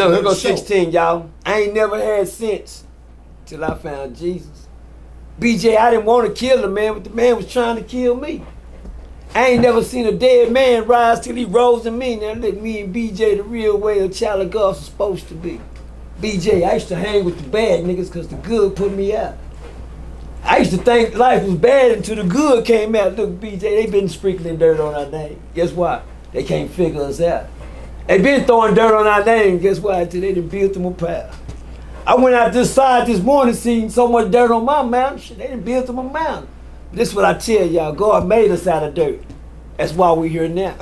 Look, here go 16, y'all. I ain't never had sense till I found Jesus. BJ, I didn't want to kill the man, but the man was trying to kill me. I ain't never seen a dead man rise till he rose in me. Now look, me and BJ the real way a child of God was supposed to be. BJ, I used to hang with the bad niggas because the good put me out. I used to think life was bad until the good came out. Look, BJ, they been sprinkling dirt on our name. Guess what? They can't figure us out. They been throwing dirt on our name. Guess what? Until they done built them a pile. I went out this side this morning, seen so much dirt on my mountain. Shit, they done built them a mountain. But this is what I tell y'all. God made us out of dirt. That's why we here now.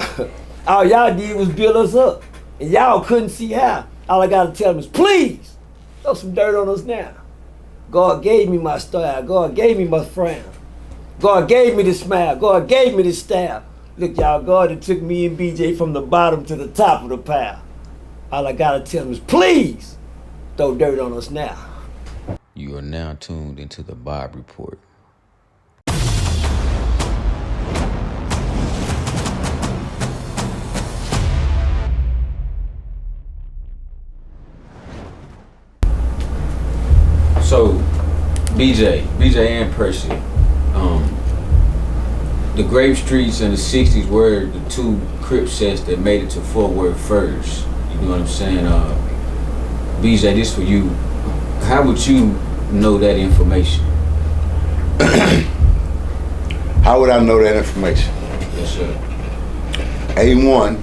All y'all did was build us up. And y'all couldn't see how. All I gotta tell them is, please, throw some dirt on us now. God gave me my style. God gave me my frown. God gave me the smile. God gave me the style. Look, y'all, God had took me and BJ from the bottom to the top of the pile. All I gotta tell them is, please, throw dirt on us now. You are now tuned into the Bob Report. So, BJ and Percy, the Grape streets in the 60s were the two Crip sets that made it to Fort Worth first. You know what I'm saying? BJ, this for you. How would you know that information? How would I know that information? Yes, sir. A1,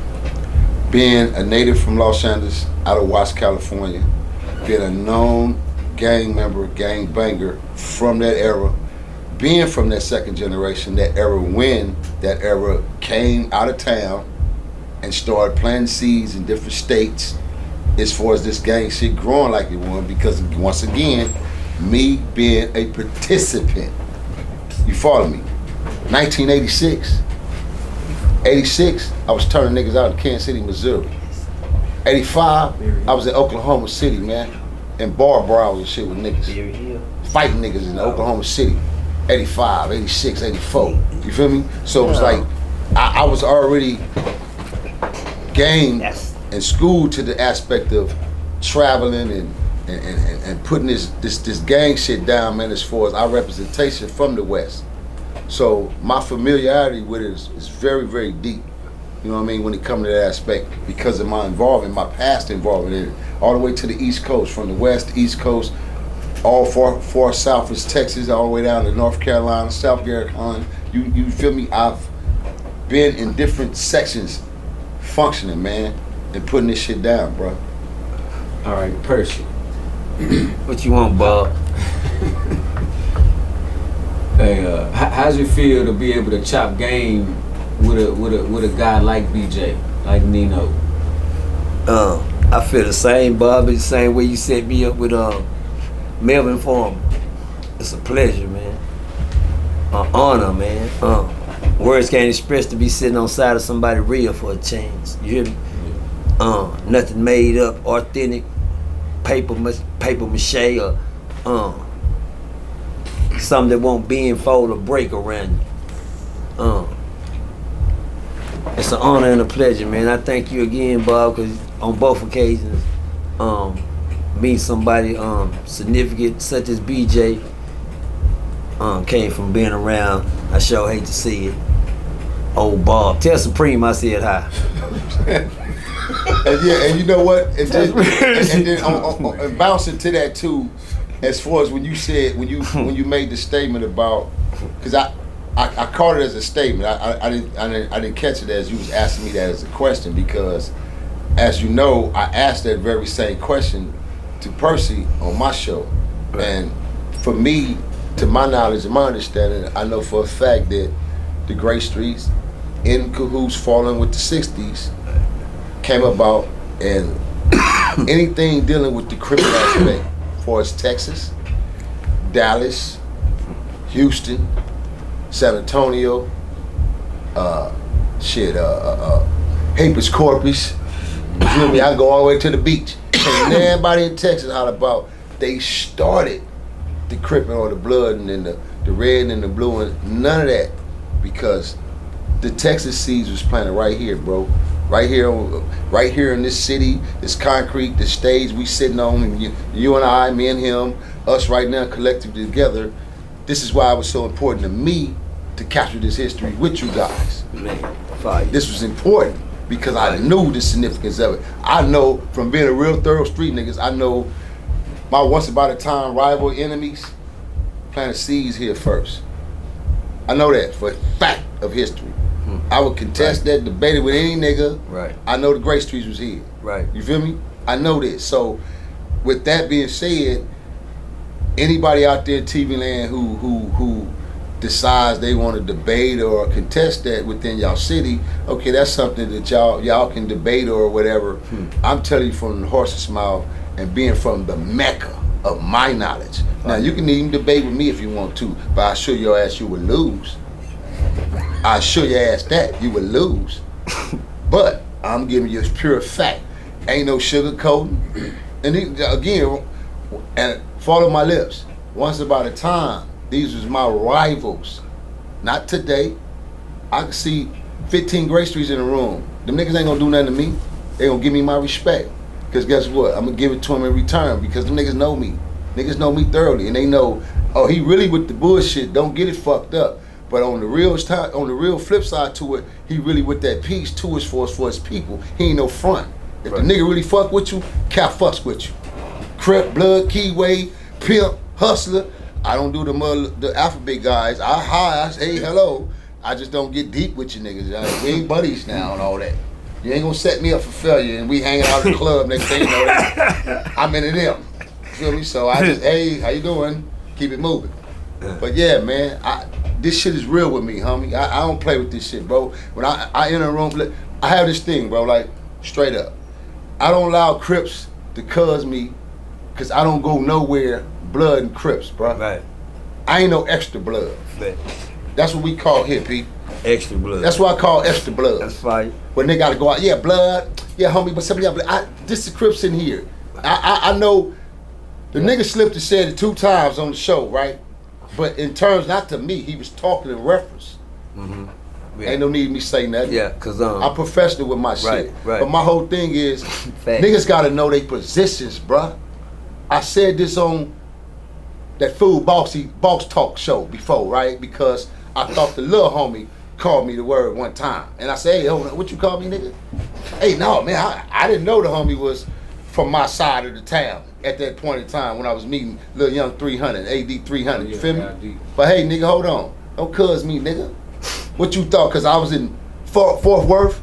being a native from Los Angeles, out of Watts, California, being a known gang member, gang banger from that era, being from that second generation, that era when that era came out of town and started planting seeds in different states as far as this gang shit growing like it was, because once again, me being a participant, you follow me? 1986, 86, I was turning niggas out in Kansas City, Missouri. 85, I was in Oklahoma City, man, and bar brawls and shit with niggas. Fighting niggas in Oklahoma City. 85, 86, 84. You feel me? So it was like, I was already game and schooled to the aspect of traveling and putting this gang shit down, man, as far as our representation from the West. So my familiarity with it is very, very deep. You know what I mean, when it comes to that aspect, because of my involvement, my past involvement in it, all the way to the East Coast, from the West, East Coast, all far south is Texas, all the way down to North Carolina, South Carolina. You feel me? I've been in different sections functioning, man, and putting this shit down, bro. All right, Percy. What you want, Bob? Hey, how's it feel to be able to chop game with a guy like BJ, like Nino? I feel the same, Bob. It's the same way you set me up with Melvin Farmer. It's a pleasure, man. An honor, man. Words can't express to be sitting on side of somebody real for a change. You hear me? Nothing made up, authentic, paper mache, or something that won't bend, fold, or break around you. It's an honor and a pleasure, man. I thank you again, Bob, because on both occasions, meeting somebody significant such as BJ came from being around. I sure hate to see it. Old Bob. Tell Supreme I said hi. and you know what? And then bouncing to that too, as far as when you said, when you made the statement about, because I caught it as a statement. I didn't catch it as you was asking me that as a question, because as you know, I asked that very same question to Percy on my show. Right. And for me, to my knowledge and my understanding, I know for a fact that the Grape Streets, in cahoots falling with the 60s, came about, and anything dealing with the criminal aspect for us, Texas, Dallas, Houston, San Antonio, Habeas Corpus, you feel me? I go all the way to the beach. And everybody in Texas out about, they started the Crip or the blood and then the red and the blue, and none of that, because the Texas seeds was planted right here, bro. Right here in this city, this concrete, this stage we sitting on, and you and I, me and him, us right now collectively together. This is why it was so important to me to capture this history with you guys. Man, fire. This was important because I knew the significance of it. I know from being a real thorough street niggas, I know my once upon a time rival enemies planted seeds here first. I know that for a fact of history. I would contest that, debate it with any nigga. Right. I know the Grape Streets was here. Right. You feel me? I know this. So with that being said, anybody out there in TV land who decides they want to debate or contest that within y'all city, okay, that's something that y'all can debate or whatever. I'm telling you from the horse's mouth and being from the Mecca of my knowledge. Now you can even debate with me if you want to, but I assure your ass you would lose. I assure your ass that you would lose. But I'm giving you a pure fact. Ain't no sugarcoating. And again, and follow my lips. Once upon a time, these was my rivals. Not today. I can see 15 Grape Streets in the room. Them niggas ain't gonna do nothing to me. They gonna give me my respect. Because guess what? I'm gonna give it to them in return because them niggas know me. Niggas know me thoroughly and they know, oh, he really with the bullshit. Don't get it fucked up. But on the real flip side to it, he really with that peace to us for his people. He ain't no front. If the nigga really fuck with you, Cap fucks with you. Crip, Blood, Keyway, Pimp, Hustler. I don't do the alphabet guys. I say hello. I just don't get deep with you niggas. We ain't buddies now and all that. You ain't gonna set me up for failure and we hanging out at the club next thing you know that I'm into them. You feel me? So I just, hey, how you doing? Keep it moving. But yeah, man, this shit is real with me, homie. I don't play with this shit, bro. When I enter a room, I have this thing, bro, like, straight up. I don't allow Crips to cuz me, because I don't go nowhere blood and Crips, bro. Right. I ain't no extra blood. Right. That's what we call here, P. Extra blood. That's what I call extra blood. That's fine. When they gotta go out, yeah, blood, yeah, homie, but somebody else, this is Crips in here. I know the nigga slipped and said it 2 times on the show, right? But in terms, not to me, he was talking in reference. Yeah. Ain't no need me say nothing. Yeah, cause I'm professional with my shit. Right. But my whole thing is, niggas gotta know their positions, bruh. I said this on that fool boss talk show before, right? Because I thought the little homie called me the word one time. And I said, hey, hold on, what you call me, nigga? Hey, no, man, I didn't know the homie was from my side of the town at that point in time when I was meeting Lil Young 300, AD 300, you feel me? But hey, nigga, hold on. Don't cuz me, nigga. What you thought, cause I was in Fort Worth?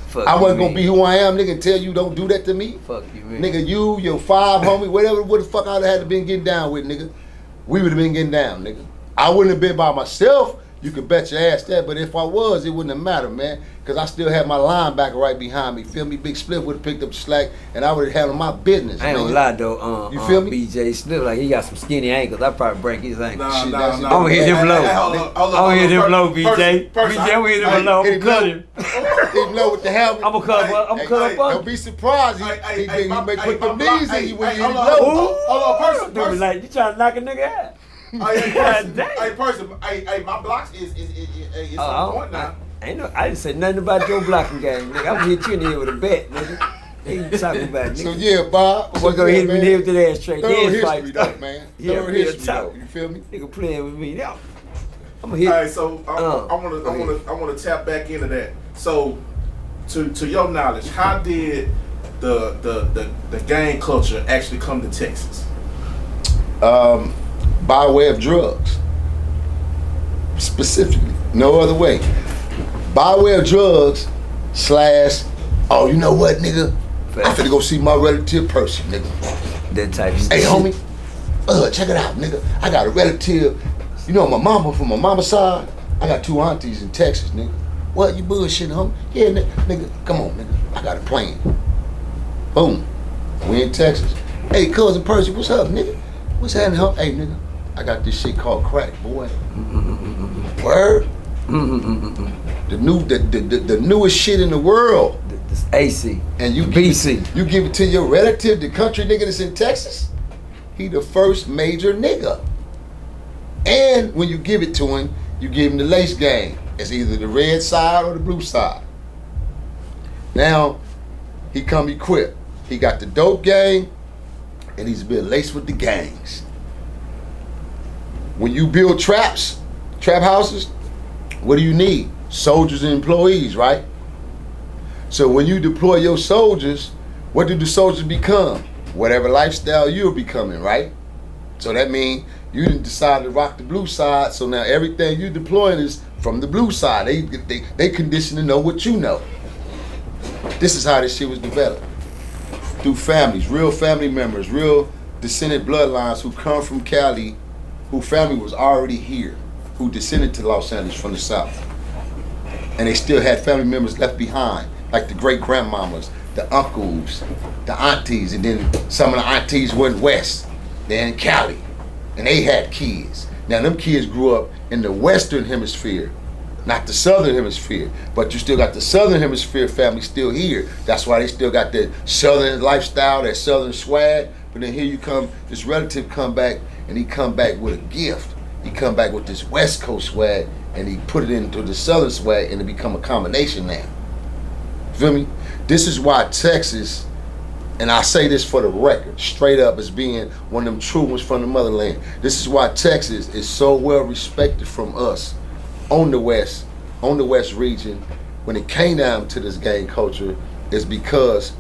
Fuck I wasn't you, gonna be who I am, nigga, and tell you don't do that to me? Fuck you, man. Nigga, you, your 5 homie, whatever what the fuck I'd have had to been getting down with, nigga. We would have been getting down, nigga. I wouldn't have been by myself, you could bet your ass that, but if I was, it wouldn't have mattered, man. Cause I still had my linebacker right behind me. Feel me? Big Spliff would have picked up the slack and I would have handled my business. I ain't gonna lie though, you feel me? BJ Spliff, like he got some skinny ankles. I probably break his ankles. Shit, I'm gonna hit him low. I'm gonna hit him low, BJ. BJ, I'm gonna hit him low. I'm gonna cut him. Hit him low with the helmet. I'm gonna cut up. Don't be surprised. He may put them knees in you when you hit him low. Hold on, Percy. Like you trying to knock a nigga out. Hey, Percy. Hey, my blocks is on point now. I didn't say nothing about your blocking game, nigga. I'm gonna hit you in the head with a bat, nigga. What you talking about, nigga? So yeah, Bob. We're gonna hit him in the head with that ass straight. Thorough history though, man. Yeah, Thorough real history talk. though. You feel me? Nigga playing with me now. I'm gonna hit. All right, so I want to tap back into that. So, to your knowledge, how did the gang culture actually come to Texas? By way of drugs. Specifically, no other way. By way of drugs / oh, you know what, nigga? I finna go see my relative Percy, nigga. That type of Hey, shit. homie, check it out, nigga. I got a relative, you know my mama, from my mama's side, I got 2 aunties in Texas, nigga. What, you bullshitting, homie? Yeah, nigga, come on, nigga. I got a plan. Boom. We in Texas. Hey, cousin Percy, what's up, nigga? What's happening, homie? Hey, nigga, I got this shit called crack, boy. Word? The newest shit in the world. This AC. And you BC. You give it to your relative, the country nigga that's in Texas. He the first major nigga. And when you give it to him, you give him the lace game. It's either the red side or the blue side. Now, he come equipped. He got the dope gang, and he's been laced with the gangs. When you build trap houses, what do you need? Soldiers and employees, right? So when you deploy your soldiers, what do the soldiers become? Whatever lifestyle you're becoming, right? So that means you didn't decide to rock the blue side, so now everything you deploying is from the blue side. They conditioned to know what you know. This is how this shit was developed. Through families, real family members, real descendant bloodlines who come from Cali, who family was already here, who descended to Los Angeles from the South. And they still had family members left behind, like the great grandmamas, the uncles, the aunties, and then some of the aunties went west. They're in Cali, and they had kids. Now them kids grew up in the Western Hemisphere, not the Southern Hemisphere, but you still got the Southern Hemisphere family still here. That's why they still got that Southern lifestyle, that Southern swag. But then here you come, this relative come back, and he come back with a gift. He come back with this West Coast swag, and he put it into the Southern swag, and it become a combination now. Feel me? This is why Texas, and I say this for the record, straight up as being one of them true ones from the motherland. This is why Texas is so well respected from us on the West region. When it came down to this gang culture, is because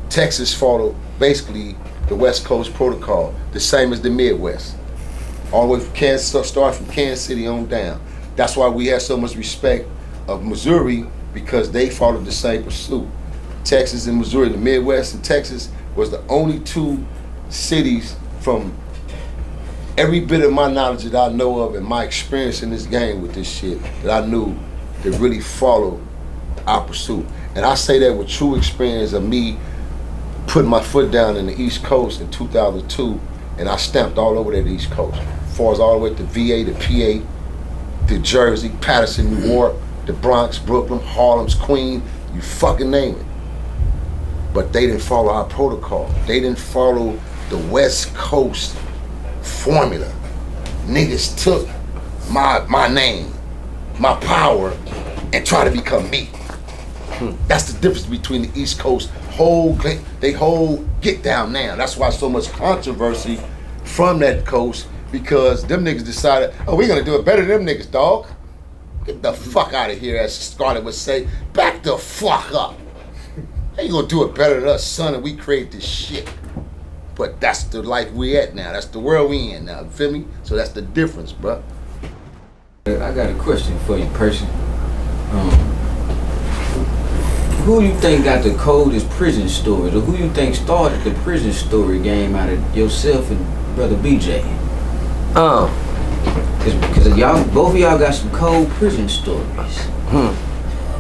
Texas followed basically the West Coast protocol, the same as the Midwest. All the way from Kansas, start from Kansas City on down. That's why we have so much respect of Missouri, because they followed the same pursuit. Texas and Missouri, the Midwest and Texas was the only two cities from every bit of my knowledge that I know of and my experience in this game with this shit that I knew that really followed our pursuit. And I say that with true experience of me putting my foot down in the East Coast in 2002, and I stamped all over that East Coast. As far as all the way to VA, to PA, to Jersey, Patterson, New York, the Bronx, Brooklyn, Harlem's, Queens, you fucking name it. But they didn't follow our protocol. They didn't follow the West Coast formula. Niggas took my name, my power, and try to become me. That's the difference between the East Coast whole get down now. That's why so much controversy from that coast, because them niggas decided, oh, we're gonna do it better than them niggas, dog. Get the fuck out of here, as Scarlett would say. Back the fuck up. How you gonna do it better than us, son, and we create this shit? But that's the life we at now. That's the world we in now, you feel me? So that's the difference, bruh. I got a question for you, Percy. Who you think got the coldest prison stories, or who you think started the prison story game out of yourself and Brother BJ? Cause y'all, both of y'all got some cold prison stories.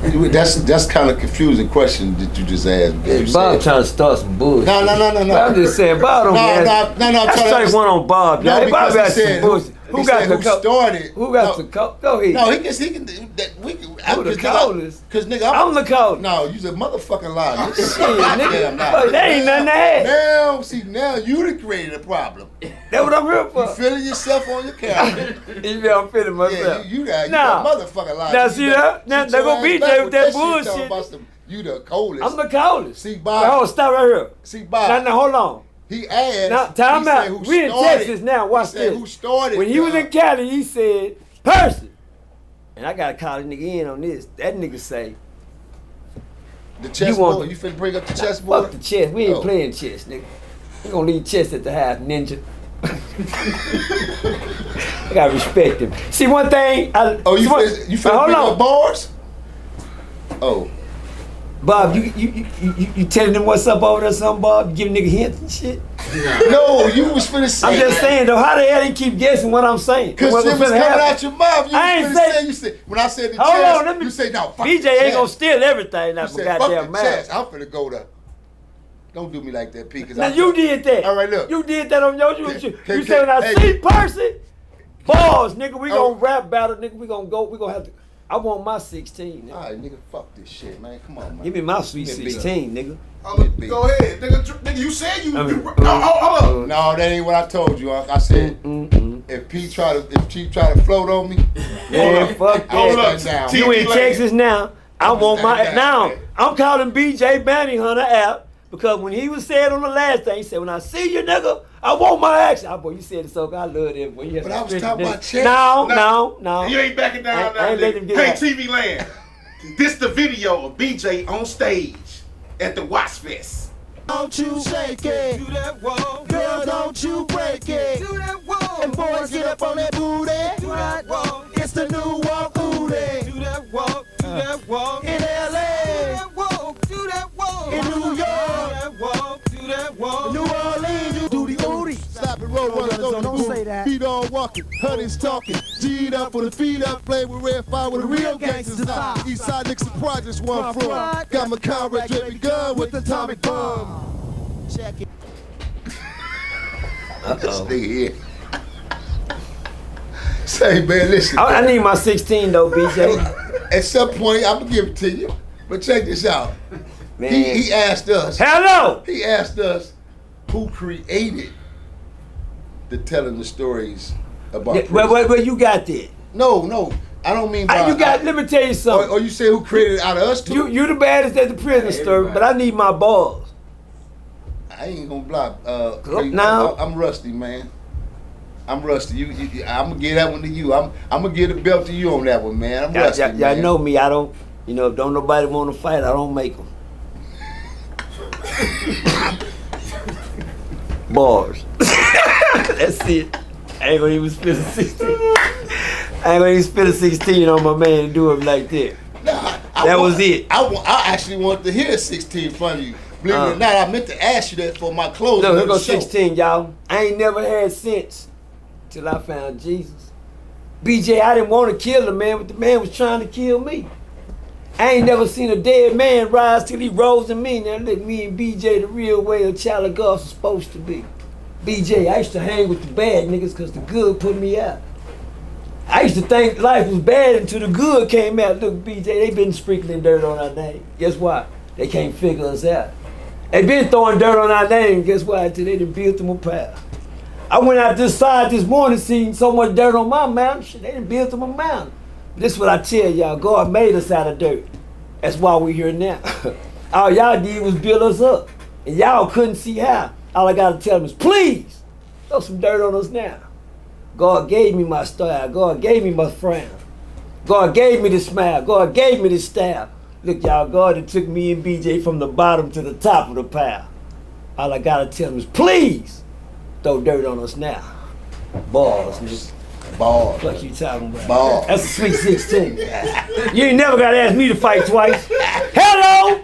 That's kind of confusing question that you just asked. Hey, Bob trying to start some bullshit. No. I'm just saying, Bob don't get No. Let's strike one on Bob. No, Hey, Bob got said, some bullshit. Who got the started? Who got the cold? Go ahead. No, he can do that. Who the coldest? Cause nigga, I'm the coldest. No, you's a motherfucking liar. Shit, nigga. That ain't nothing to have. Now you done created a problem. That's what I'm here for. You feeling yourself on your camera. You know I'm feeling myself. Yeah, you got Nah. motherfucking liar. Now see that? Now there go BJ with that bullshit. You the coldest. I'm the coldest. See, Bob. Wait, hold on, stop right here. See, Bob. Now, hold on. He asked. Now, time out. We in Texas now. Watch this. Who started? When he was in Cali, he said, Percy. And I gotta call a nigga in on this. That nigga say, the chessboard. You finna bring up the chessboard? fuck the chess. We ain't playing chess, nigga. We gonna leave chess at the house, ninja. I gotta respect him. See, one thing. You finna bring up bars? Oh. Bob, you telling them what's up over there, something, Bob? You giving nigga hints and shit? No, you was finna say. I'm just saying though, how the hell you keep guessing what I'm saying? Cause it was coming out your mouth. You said when I said the hold chess, on, you say no. Fuck BJ ain't gonna steal everything now for goddamn mouth. I'm finna go to. Don't do me like that, P. Now you did that. All right, look. You did that on your YouTube. You said when I see Percy, balls, nigga, we gonna rap battle, nigga. We gonna have to. I want my 16. All right, nigga, fuck this shit, man. Come on, man. Give me my sweet 16, nigga. Go ahead, nigga. You said you. Hold up. No, that ain't what I told you. I said if P try to float on me, yeah, fuck hold that. up. You in Texas now? I want my now. I'm calling BJ BountyHunter out because when he was said on the last thing, he said, "When I see you, nigga, I want my action." Boy, you said it so good. I love it. Boy, But I was talking about check. No. You ain't backing down now. I ain't let him get Hey, out. TV Land. This the video of BJ on stage at the Watch Fest. Don't you shake it, do that wall. Girl, don't you break it, do that wall. And boys get up on that booty, do that wall. It's the new walk booty, do that walk, do that walk. In LA, do that walk, do that walk. In New York, do that walk, do that walk. New Orleans, you do the booty. Stop and roll, runners on the Don't say boot. that. Feet on walking, honey's talking. G'd up with the feet up, play with red fire with the real gangsters out. Eastside Nixon Projects, where I'm from. Got my comrade draping gun with the atomic bomb. Check it. This nigga here. Say, man, listen. I need my 16 though, BJ. At some point, I'm gonna give it to you. But check this out. Man. He asked us. Hello. He asked us who created the telling the stories about. Yeah, where you got that? No, I don't mean. By, You got. Let me tell you something. or you say who created it out of us too? You the baddest at the prison story, but I need my balls. I ain't gonna block. Now- I'm rusty, man. I'm rusty. I'm gonna give that one to you. I'm gonna give the belt to you on that one, man. I'm rusty, Y'all man. know me. I don't. You know, if don't nobody want to fight, I don't make them. Bars. That's it. I ain't gonna even spit a 16. I ain't gonna even spit a 16 on my man and do it like that. Nah, That was it. I actually wanted to hear 16 from you. Believe it or not, I meant to ask you that for my closing. Look, here of the goes show. 16, y'all. I ain't never had sense till I found Jesus. BJ, I didn't want to kill the man, but the man was trying to kill me. I ain't never seen a dead man rise till he rose in me. Now look, me and BJ the real way a child of God was supposed to be. BJ, I used to hang with the bad niggas because the good put me out. I used to think life was bad until the good came out. Look, BJ, they been sprinkling dirt on our name. Guess what? They can't figure us out. They been throwing dirt on our name. Guess what? Until they done built them a pile. I went out this side this morning, seen so much dirt on my mountain. Shit, they done built them a mountain. This is what I tell y'all. God made us out of dirt. That's why we here now. All y'all did was build us up. And y'all couldn't see how. All I gotta tell them is, please, throw some dirt on us now. God gave me my style. God gave me my frown. God gave me the smile. God gave me the style. Look, y'all, God had took me and BJ from the bottom to the top of the pile. All I gotta tell them is, please, throw dirt on us now. Balls, nigga. Balls. What you talking about? Balls. That's a sweet 16. You ain't never gotta ask me to fight twice. Hello!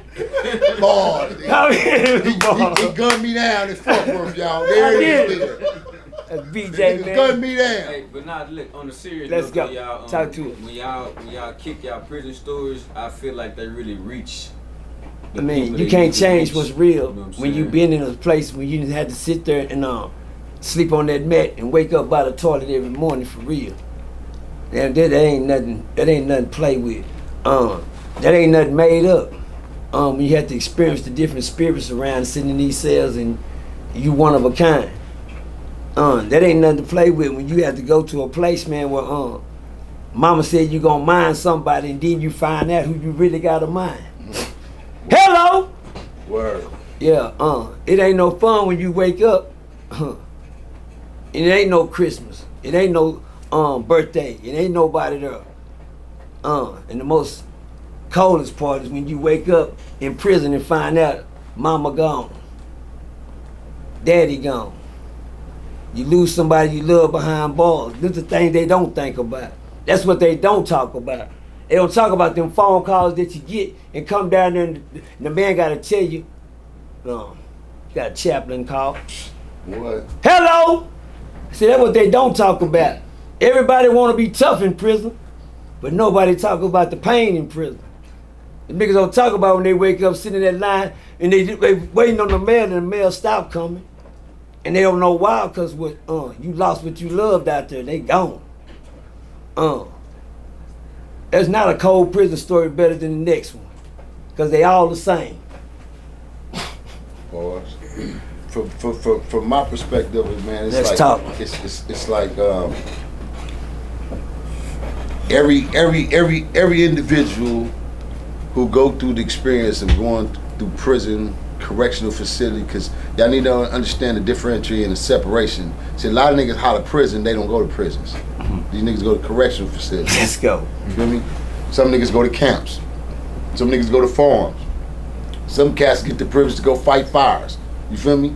Balls. Come here, He balls. gunned me down in Fort Worth, y'all. There it is. That's BJ, He man. gunned me down. Hey, but not look on the serious Let's note, go. though, y'all, Talk to it. When y'all kick y'all prison stories, I feel like they really reach. the I mean, people you they can't need to change reach. what's real You know what I'm when you saying? been in a place when you had to sit there and sleep on that mat and wake up by the toilet every morning for real. That ain't nothing. That ain't nothing to play with. That ain't nothing made up. When you have to experience the different spirits around sitting in these cells and you one of a kind. That ain't nothing to play with when you have to go to a place, man, where mama said you gonna mind somebody and then you find out who you really got to mind. Hello! Word. Yeah, it ain't no fun when you wake up. It ain't no Christmas. It ain't no birthday. It ain't nobody there. And the most coldest part is when you wake up in prison and find out mama gone. Daddy gone. You lose somebody you love behind bars. This is the thing they don't think about. That's what they don't talk about. They don't talk about them phone calls that you get and come down there and the man got to tell you, got a chaplain call. What? Hello! See, that's what they don't talk about. Everybody want to be tough in prison, but nobody talk about the pain in prison. The niggas don't talk about when they wake up sitting in that line and they waiting on the mail and the mail stop coming. And they don't know why, because you lost what you loved out there. They gone. There's not a cold prison story better than the next one, because they all the same. Boys. From my perspective, man, it's Let's like talk. It's like every individual who go through the experience of going through prison, correctional facility, because y'all need to understand the differentiation and the separation. See, a lot of niggas holler prison, they don't go to prisons. These niggas go to correctional facilities. Let's go. You feel me? Some niggas go to camps. Some niggas go to farms. Some cats get the privilege to go fight fires. You feel me?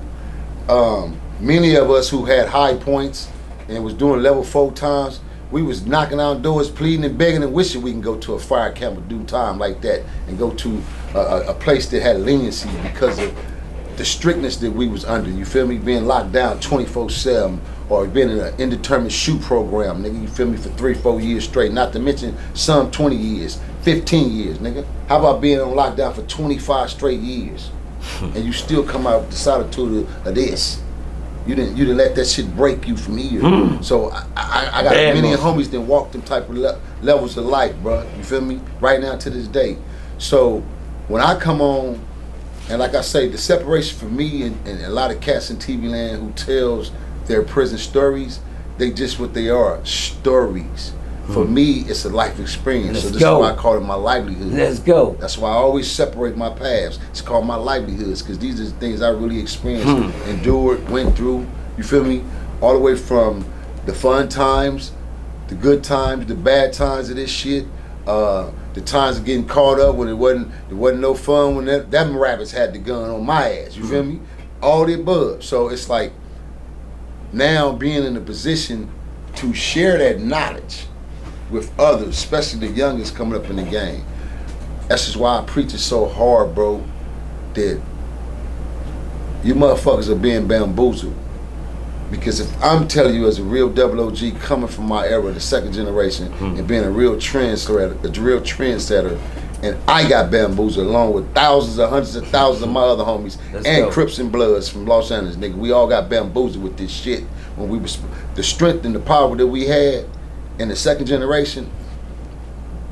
Many of us who had high points and was doing level 4 times, we was knocking on doors, pleading and begging and wishing we can go to a fire camp or do time like that and go to a place that had leniency because of the strictness that we was under. You feel me? Being locked down 24/7 or being in an indeterminate shoot program, nigga. You feel me? For 3-4 years straight. Not to mention some 20 years, 15 years, nigga. How about being on lockdown for 25 straight years and you still come out with the solitude of this? You didn't let that shit break you from here. So I got Bad many motherfucker. homies that walk them type of levels of life, bro. You feel me? Right now to this day. So when I come on, and like I say, the separation for me and a lot of cats in TV land who tells their prison stories, they just what they are, stories. For me, it's a life experience. So Let's this go. is why I call it my livelihood. Let's go. That's why I always separate my paths. It's called my livelihoods because these are the things I really experienced, endured, went through. You feel me? All the way from the fun times, the good times, the bad times of this shit, the times of getting caught up when it wasn't no fun when them rabbits had the gun on my ass. You feel me? All the above. So it's like now being in a position to share that knowledge with others, especially the youngest coming up in the game. That's just why I preach it so hard, bro, that you motherfuckers are being bamboozled. Because if I'm telling you as a real double OG coming from my era, the second generation, and being a real trendsetter, and I got bamboozled along with thousands or hundreds of thousands of my other homies Let's and go. Crips and Bloods from Los Angeles, nigga. We all got bamboozled with this shit when we was the strength and the power that we had in the second generation,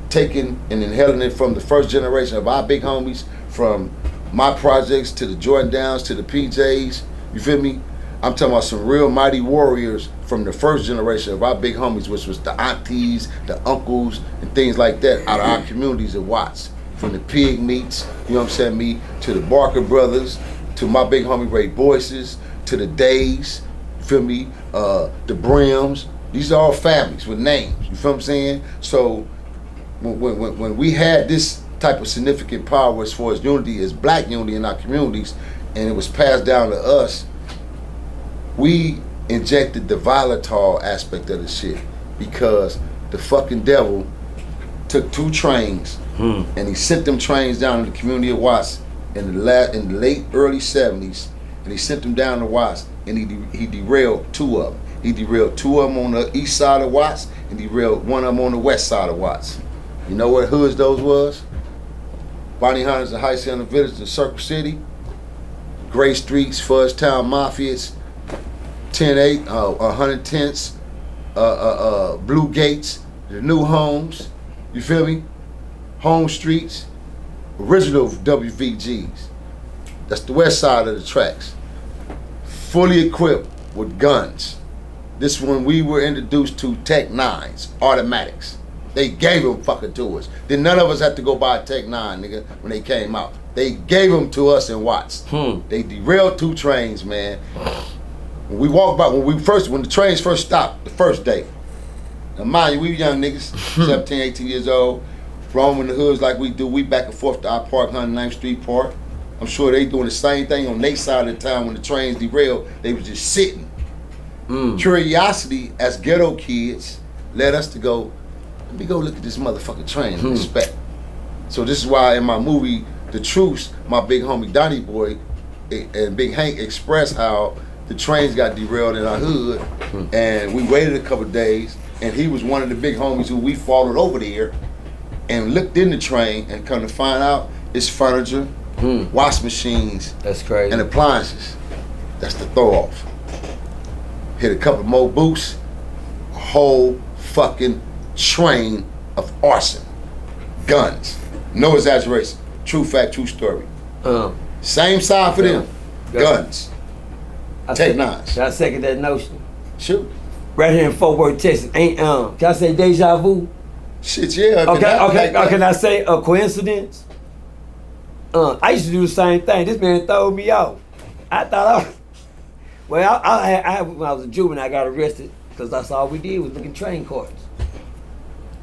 taking and inhaling it from the first generation of our big homies, from my projects to the Jordan Downs to the PJs. You feel me? I'm talking about some real mighty warriors from the first generation of our big homies, which was the aunties, the uncles, and things like that out of our communities of Watts. From the pig meats, you know what I'm saying, me, to the Barker brothers, to my big homie Ray Boyces, to the Days, you feel me, the Brims. These are all families with names, you feel what I'm saying? So when we had this type of significant power as far as unity, as black unity in our communities, and it was passed down to us, we injected the volatile aspect of the shit because the fucking devil took 2 trains and he sent them trains down to the community of Watts in the late early 70s, and he sent them down to Watts and he derailed 2 of them. He derailed 2 of them on the east side of Watts and derailed 1 of them on the west side of Watts. You know what hoods those was? BountyHunters and High Center Village in Circle City, Gray Streets, Fudge Town Mafias, 10-8, 110ths, Blue Gates, the new homes, you feel me? Home Streets, original WVGs. That's the west side of the tracks. Fully equipped with guns. This one we were introduced to Tech 9s, automatics. They gave them fucking to us. Then none of us had to go buy a Tech 9, nigga, when they came out. They gave them to us in Watts. They derailed 2 trains, man. When we walked by, when the trains first stopped, the first day. Now mind you, we young niggas, 17, 18 years old, roaming the hoods like we do. We back and forth to our park, 109th Street Park. I'm sure they doing the same thing on their side of the town when the trains derailed. They was just sitting. Curiosity as ghetto kids led us to go, let me go look at this motherfucking train and respect. So this is why in my movie, The Truce, my big homie Donnie Boy and Big Hank expressed how the trains got derailed in our hood, and we waited a couple of days, and he was one of the big homies who we followed over there and looked in the train and come to find out it's furniture, wash machines, That's crazy. and appliances. That's the throw off. Hit a couple more boots, a whole fucking train of arson. Guns. No exaggeration. True fact, true story. Same side for them. Guns. Tech 9s. Can I second that notion? Shoot. Right here in Fort Worth, Texas. Ain't can I say deja vu? Shit, yeah. Okay, can I say a coincidence? I used to do the same thing. This man threw me off. I thought when I was a juvenile, I got arrested because that's all we did was looking train cards.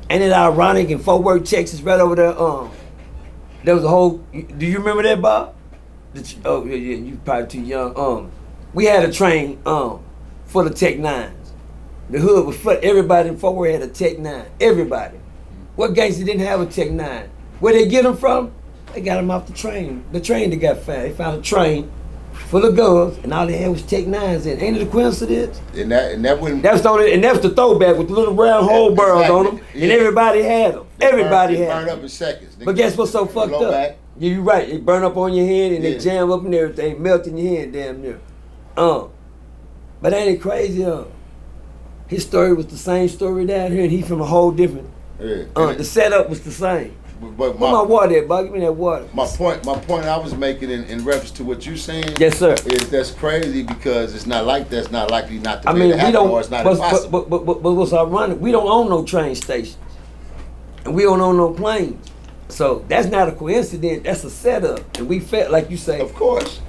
Ain't it ironic in Fort Worth, Texas, right over there? There was a whole. Do you remember that, Bob? Oh yeah, you probably too young. We had a train full of Tech 9s. The hood was full. Everybody in Fort Worth had a Tech 9. Everybody. What gangster didn't have a Tech 9? Where they get them from? They got them off the train. The train that got found. They found a train full of guns, and all they had was Tech 9s in. Ain't it a coincidence? And that wouldn't. That's the throwback with the little round hole barrels on them, and everybody had them. Everybody had them. Burn up in seconds. But guess what's so fucked up? Back. Yeah, you're right. They burn up on your hand and they jam up and everything, melt in your hand damn near. But ain't it crazy? His story was the same story down here, and he from a whole different. Yeah. The setup was the same. But Where my water at, Bob? Give me that water. My point I was making in reference to what you saying. Yes, sir. Is that's crazy because it's not like that's not likely not to I be mean, able to we happen, don't. or it's not impossible. But what's ironic? We don't own no train stations, and we don't own no planes. So that's not a coincidence. That's a setup, and we felt like you say. Of course.